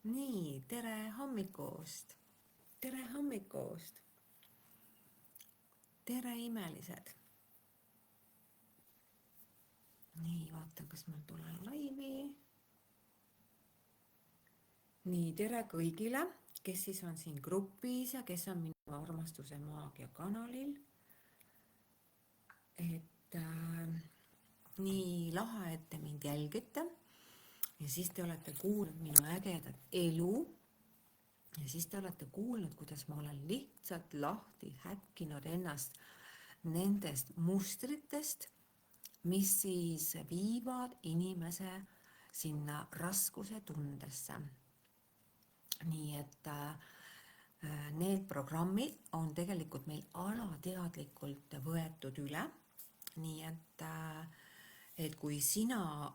Nii, tere hommikust. Tere hommikust. Tere imelised. Nii, vaatan, kas ma tulen laivi. Nii, tere kõigile, kes siis on siin grupis ja kes on minu armastuse maagia kanalil. Nii lahe, et te mind jälgite. Ja siis te olete kuulnud minu ägedat elu. Ja siis te olete kuulnud, kuidas ma olen lihtsalt lahti häkkinud ennast nendest mustritest, mis siis viivad inimese sinna raskuse tundesse. Nii et need programmid on tegelikult meil alateadlikult võetud üle. Nii et kui sina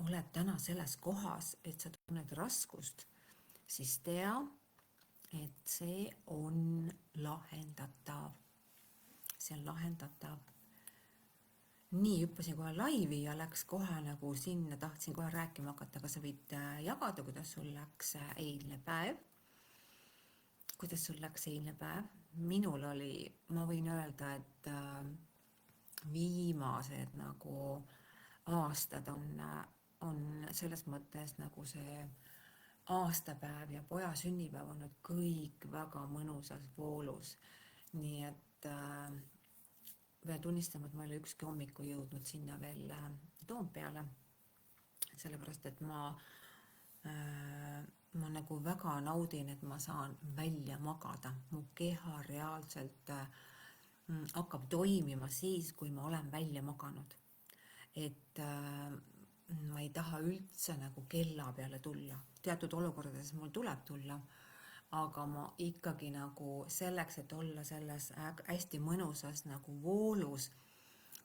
oled täna selles kohas, et sa tunned raskust, siis tea, et see on lahendatav. See on lahendatav. Nii, hüppasin kohe laivi ja läks kohe nagu sinna, tahtsin kohe rääkima hakata, aga sa võid jagada, kuidas sul läks eilne päev. Kuidas sul läks eilne päev? Minul oli, ma võin öelda, et viimased nagu aastad on selles mõttes nagu see aastapäev ja poja sünnipäev olnud kõik väga mõnusas voolus. Nii et pean tunnistama, et ma ei ole ükski hommiku jõudnud sinna veel Toompeale, sellepärast et ma nagu väga naudin, et ma saan välja magada. Mu keha reaalselt hakkab toimima siis, kui ma olen välja maganud. Et ma ei taha üldse nagu kella peale tulla. Teatud olukordades mul tuleb tulla, aga ma ikkagi nagu selleks, et olla selles hästi mõnusas nagu voolus,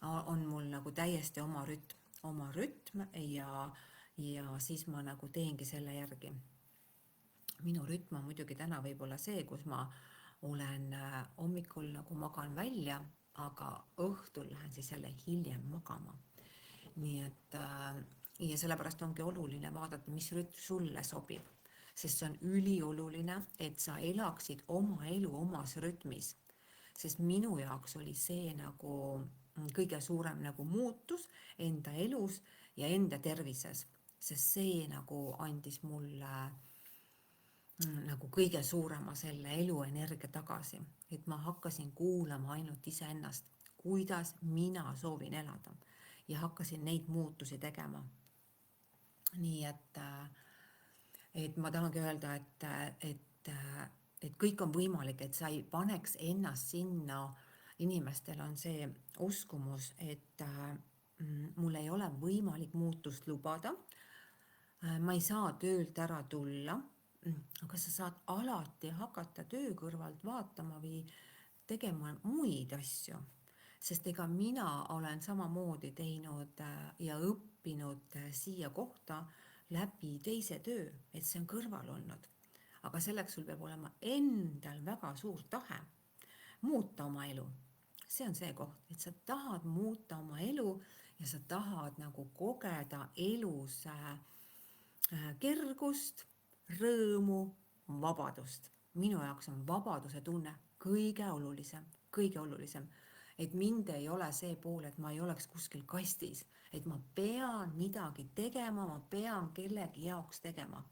on mul nagu täiesti oma rütm ja siis ma nagu teengi selle järgi. Minu rütm on muidugi täna võib-olla see, kus ma olen hommikul nagu magan välja, aga õhtul lähen siis jälle hiljem magama. Nii et ja sellepärast ongi oluline vaadata, mis rütm sulle sobib. Sest see on ülioluline, et sa elaksid oma elu omas rütmis. Sest minu jaoks oli see nagu kõige suurem nagu muutus enda elus ja enda tervises. Sest see nagu andis mulle nagu kõige suurema selle eluenergia tagasi. Et ma hakkasin kuulama ainult iseennast, kuidas mina soovin elada. Ja hakkasin neid muutusi tegema. Nii et ma tahangi öelda, et kõik on võimalik, et sa ei paneks ennast sinna. Inimestel on see uskumus, et mul ei ole võimalik muutust lubada. Ma ei saa töölt ära tulla, aga sa saad alati hakata töö kõrvalt vaatama või tegema muid asju. Sest ega mina olen samamoodi teinud ja õppinud siia kohta läbi teise töö, et see on kõrval olnud. Aga selleks sul peab olema endal väga suur tahe muuta oma elu. See on see koht, et sa tahad muuta oma elu ja sa tahad nagu kogeda elus kergust, rõõmu, vabadust. Minu jaoks on vabaduse tunne kõige olulisem. Et mind ei ole see pool, et ma ei oleks kuskil kastis, et ma pean midagi tegema, ma pean kellegi jaoks tegema.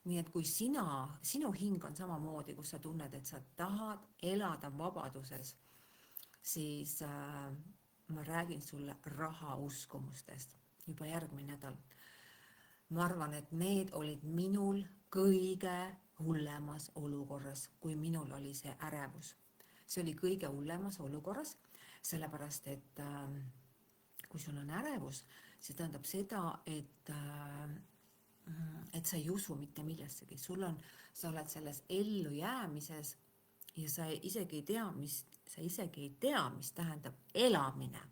Nii et kui sinu hing on samamoodi, kus sa tunned, et sa tahad elada vabaduses, siis ma räägin sulle raha uskumustest juba järgmine nädal. Ma arvan, et need olid minul kõige hullemas olukorras, kui minul oli see ärevus. See oli kõige hullemas olukorras, sellepärast, et kui sul on ärevus, see tähendab seda, et sa ei usu mitte millessegi. Sa oled selles ellu jäämises ja sa isegi ei tea, mis tähendab elamine.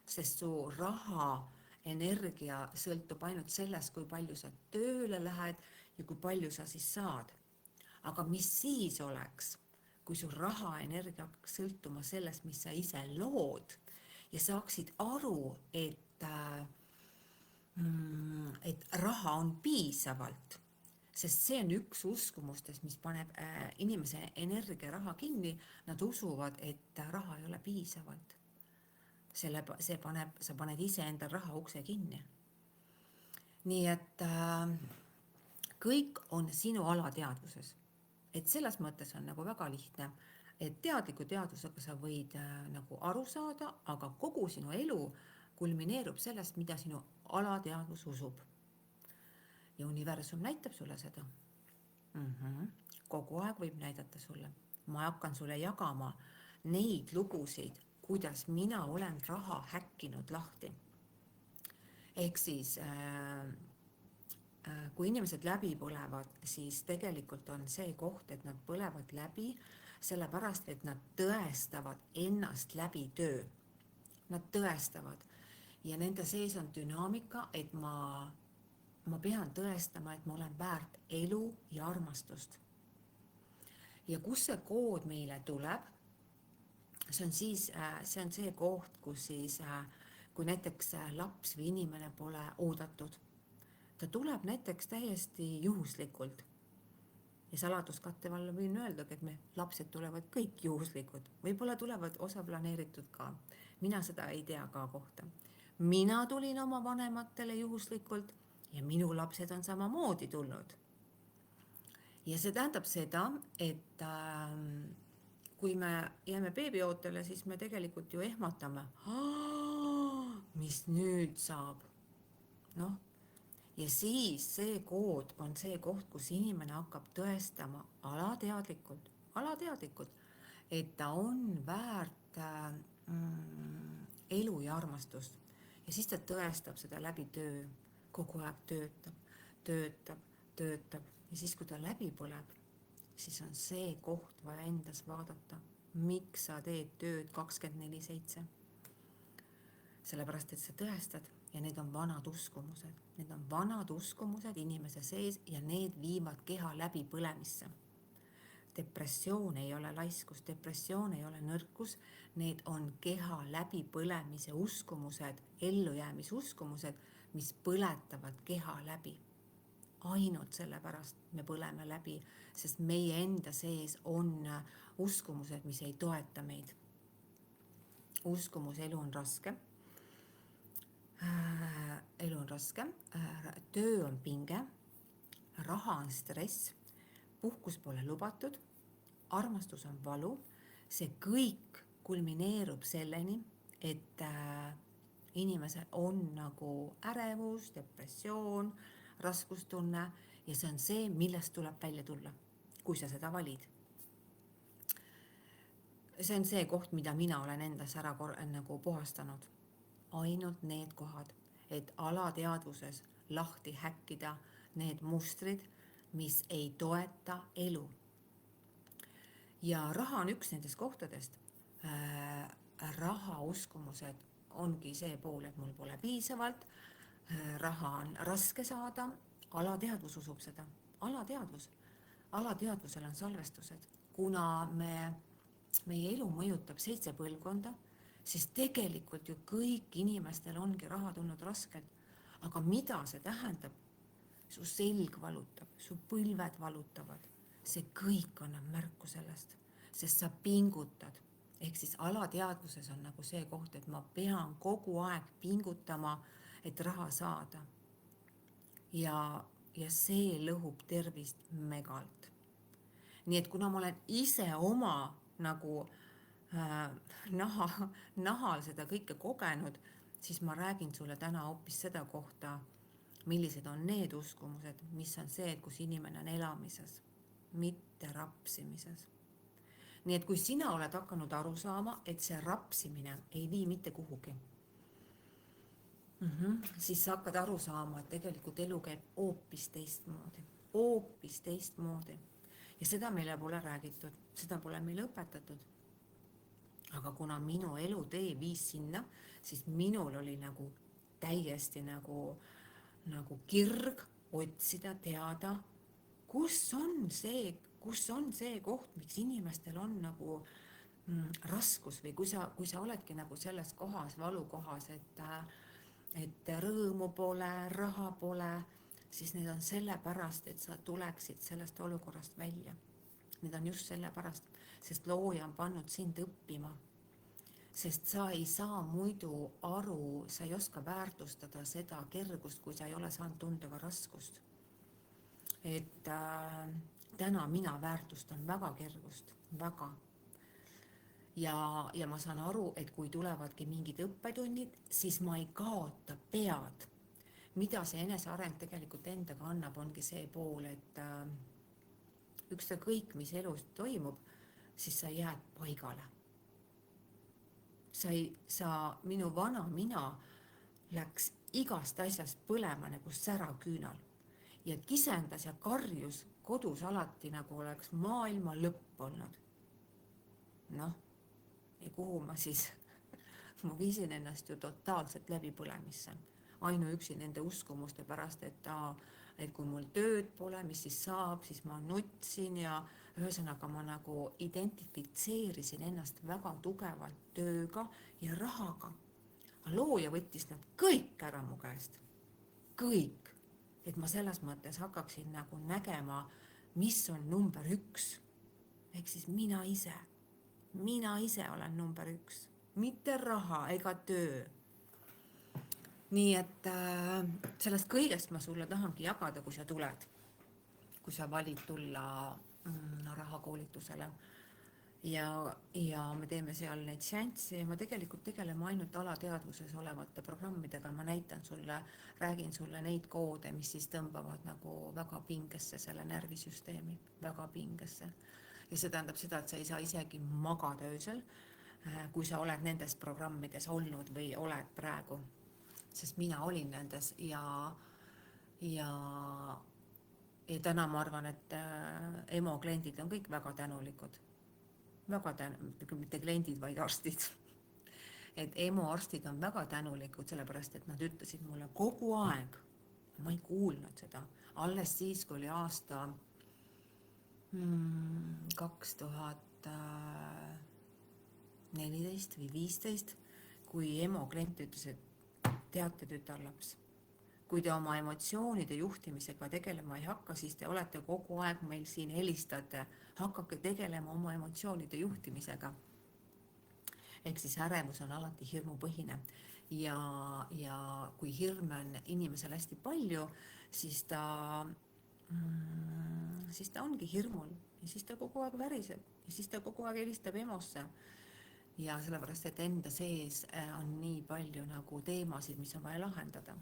Sest su raha, energia sõltub ainult sellest, kui palju sa tööle lähed ja kui palju sa siis saad. Aga mis siis oleks, kui su raha energia hakkaks sõltuma sellest, mis sa ise lood ja saaksid aru, et raha on piisavalt, sest see on üks uskumustest, mis paneb inimese energia raha kinni. Nad usuvad, et raha ei ole piisavalt. Sa paned iseendal raha ukse kinni. Nii et kõik on sinu alateadvuses. Et selles mõttes on nagu väga lihtne, et teadliku teadvusega sa võid nagu aru saada, aga kogu sinu elu kulmineerub sellest, mida sinu alateadvus usub. Ja universum näitab sulle seda. Kogu aeg võib näidata sulle. Ma hakkan sulle jagama neid lugusid, kuidas mina olen raha häkkinud lahti. Ehk siis, kui inimesed läbi põlevad, siis tegelikult on see koht, et nad põlevad läbi, sellepärast, et nad tõestavad ennast läbi töö. Nad tõestavad. Ja nende sees on dünaamika, et ma pean tõestama, et ma olen väärt elu ja armastust. Ja kus see kood meile tuleb, see on see koht, kus siis, kui näiteks laps või inimene pole oodatud, ta tuleb näiteks täiesti juhuslikult. Ja saladuskattevalla võin öelda, et me lapsed tulevad kõik juhuslikud, võib-olla tulevad osa planeeritud ka. Mina seda ei tea ka kohta. Mina tulin oma vanematele juhuslikult ja minu lapsed on samamoodi tulnud. Ja see tähendab seda, et kui me jääme beebiootele, siis me tegelikult ju ehmatame. Mis nüüd saab? Ja siis see kood on see koht, kus inimene hakkab tõestama alateadlikult, et ta on väärt elu ja armastust. Ja siis ta tõestab seda läbi töö, kogu aeg töötab. Ja siis, kui ta läbi põleb, siis on see koht vaja endas vaadata, miks sa teed tööd 24/7. Sellepärast, et sa tõestad ja need on vanad uskumused. Need on vanad uskumused inimese sees ja need viivad keha läbi põlemisse. Depressioon ei ole laiskus, depressioon ei ole nõrkus, need on keha läbi põlemise uskumused, ellujäämisuskumused, mis põletavad keha läbi. Ainult sellepärast me põleme läbi, sest meie enda sees on uskumused, mis ei toeta meid. Uskumus, elu on raske. Töö on pinge, raha on stress, puhkus pole lubatud, armastus on valu. See kõik kulmineerub selleni, et inimesel on nagu ärevus, depressioon, raskustunne ja see on see, millest tuleb välja tulla, kui sa seda valid. See on see koht, mida mina olen endas ära nagu puhastanud. Ainult need kohad, et alateadvuses lahti häkkida need mustrid, mis ei toeta elu. Ja raha on üks nendest kohtadest. Raha uskumused ongi see pool, et mul pole piisavalt, raha on raske saada, alateadvus usub seda. Alateadvusel on salvestused. Kuna meie elu mõjutab 7 põlvkonda, siis tegelikult ju kõik inimestel ongi raha tulnud raskelt. Aga mida see tähendab? Su selg valutab, su põlved valutavad. See kõik annab märku sellest, sest sa pingutad. Ehk siis alateadvuses on nagu see koht, et ma pean kogu aeg pingutama, et raha saada. Ja see lõhub tervist megalt. Nii et kuna ma olen ise oma nagu nahal seda kõike kogenud, siis ma räägin sulle täna hoopis seda kohta, millised on need uskumused, mis on see, kus inimene on elamises, mitte rapsimises. Nii et kui sina oled hakanud aru saama, et see rapsimine ei vii mitte kuhugi, siis sa hakkad aru saama, et tegelikult elu käib hoopis teistmoodi. Ja seda meile pole räägitud, seda pole meile õpetatud. Aga kuna minu elutee viis sinna, siis minul oli nagu täiesti nagu kirg otsida, teada, kus on see koht, miks inimestel on nagu raskus või kui sa oledki nagu selles kohas, valukohas, et rõõmu pole, raha pole, siis need on sellepärast, et sa tuleksid sellest olukorrast välja. Need on just sellepärast, sest looja on pannud sind õppima. Sest sa ei saa muidu aru, sa ei oska väärtustada seda kergust, kui sa ei ole saanud tunda ka raskust. Et täna mina väärtustan väga kergust, väga. Ja ma saan aru, et kui tulevadki mingid õppetunnid, siis ma ei kaota pead. Mida see eneseareng tegelikult endaga annab, ongi see pool, et ükskõik, mis elus toimub, siis sa jääd paigale. Minu vana mina läks igast asjast põlema nagu säraküünal ja kisendas ja karjus kodus alati, nagu oleks maailma lõpp olnud. Noh, ja kuhu ma siis, ma viisin ennast ju totaalselt läbipõlemisse. Ainuüksi nende uskumuste pärast, et kui mul tööd pole, mis siis saab, siis ma nutsin ja ühesõnaga ma nagu identifitseerisin ennast väga tugevalt tööga ja rahaga. Looja võttis nad kõik ära mu käest. Kõik. Et ma selles mõttes hakkaksin nagu nägema, mis on number 1. Ehk siis mina ise. Mina ise olen number 1. Mitte raha ega töö. Nii et sellest kõigest ma sulle tahangi jagada, kui sa tuled. Kui sa valid tulla rahakoolitusele. Ja me teeme seal neid seansse ja ma tegelikult tegeleme ainult alateadvuses olevate programmidega. Ma näitan sulle, räägin sulle neid koode, mis siis tõmbavad nagu väga pingesse selle närvisüsteemi. Väga pingesse. Ja see tähendab seda, et sa ei saa isegi magada öösel, kui sa oled nendes programmides olnud või oled praegu. Sest mina olin nendes ja täna ma arvan, et EMO kliendid on kõik väga tänulikud. Mitte kliendid, vaid arstid. Et EMO arstid on väga tänulikud, sellepärast, et nad ütlesid mulle kogu aeg, ma ei kuulnud seda, alles siis, kui oli aasta 2014 või 15, kui EMO klient ütles, et teate tütarlaps, kui te oma emotsioonide juhtimisega tegelema ei hakka, siis te olete kogu aeg meil siin helistate, hakake tegelema oma emotsioonide juhtimisega. Ehk siis ärevus on alati hirmupõhine ja kui hirme on inimesel hästi palju, siis ta ongi hirmul ja siis ta kogu aeg väriseb ja siis ta kogu aeg helistab EMO-sse. Ja sellepärast, et enda sees on nii palju nagu teemasid, mis on vaja lahendada.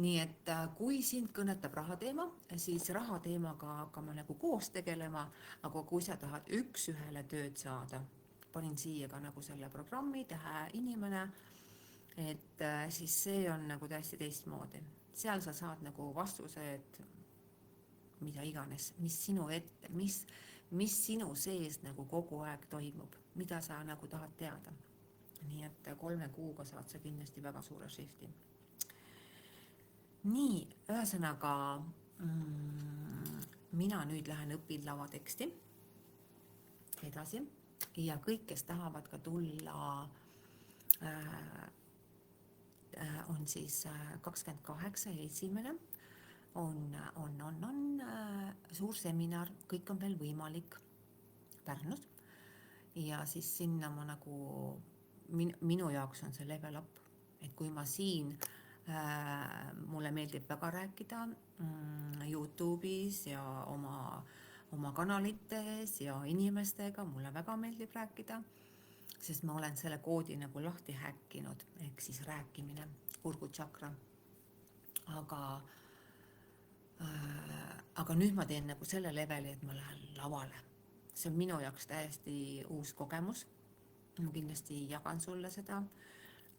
Nii et kui sind kõnetab rahateema, siis rahateemaga hakkame nagu koos tegelema, aga kui sa tahad üks-ühele tööd saada, panin siia ka nagu selle programmi, Tähe inimene, et siis see on nagu täiesti teistmoodi. Seal sa saad nagu vastused, mida iganes, mis sinu sees nagu kogu aeg toimub, mida sa nagu tahad teada. Nii et 3 kuuga saad sa kindlasti väga suure shifti. Nii, ühesõnaga mina nüüd lähen õpin lavateksti edasi ja kõik, kes tahavad ka tulla, on siis 28 esimene, on suur seminar, kõik on veel võimalik Pärnus ja siis sinna ma nagu, minu jaoks on see level up, et kui ma siin, mulle meeldib väga rääkida YouTube'is ja oma kanalites ja inimestega, mulle väga meeldib rääkida, sest ma olen selle koodi nagu lahti häkkinud, ehk siis rääkimine, kurgutsakra. Aga nüüd ma teen nagu selle leveli, et ma lähen lavale. See on minu jaoks täiesti uus kogemus. Ma kindlasti jagan sulle seda,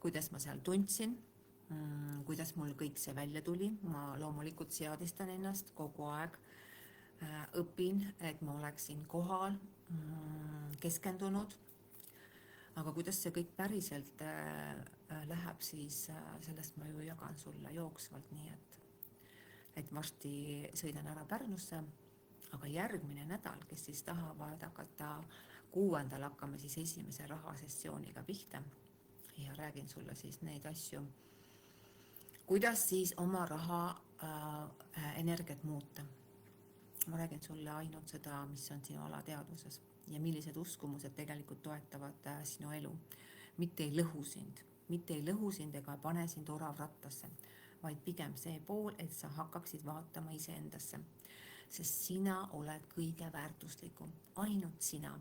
kuidas ma seal tundsin, kuidas mul kõik see välja tuli. Ma loomulikult seadistan ennast kogu aeg, õpin, et ma oleksin kohal, keskendunud. Aga kuidas see kõik päriselt läheb, siis sellest ma ju jagan sulle jooksvalt, nii et varsti sõidan ära Pärnusse, aga järgmine nädal, kes siis tahavad hakata 6. hakkame siis esimese rahasessiooniga pihta ja räägin sulle siis neid asju, kuidas siis oma raha energiat muuta. Ma räägin sulle ainult seda, mis on sinu alateadvuses ja millised uskumused tegelikult toetavad sinu elu. Mitte ei lõhu sind ega pane sind oravrattasse, vaid pigem see pool, et sa hakkaksid vaatama iseendasse. Sest sina oled kõige väärtuslikum, ainult sina.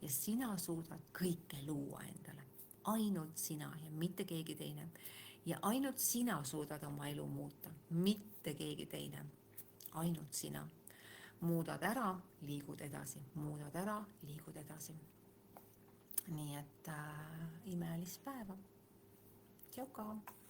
Ja sina suudad kõike luua endale. Ainult sina ja mitte keegi teine. Ja ainult sina suudad oma elu muuta, mitte keegi teine. Ainult sina. Muudad ära, liigud edasi. Muudad ära, liigud edasi. Nii et imelist päeva. Tšau ka!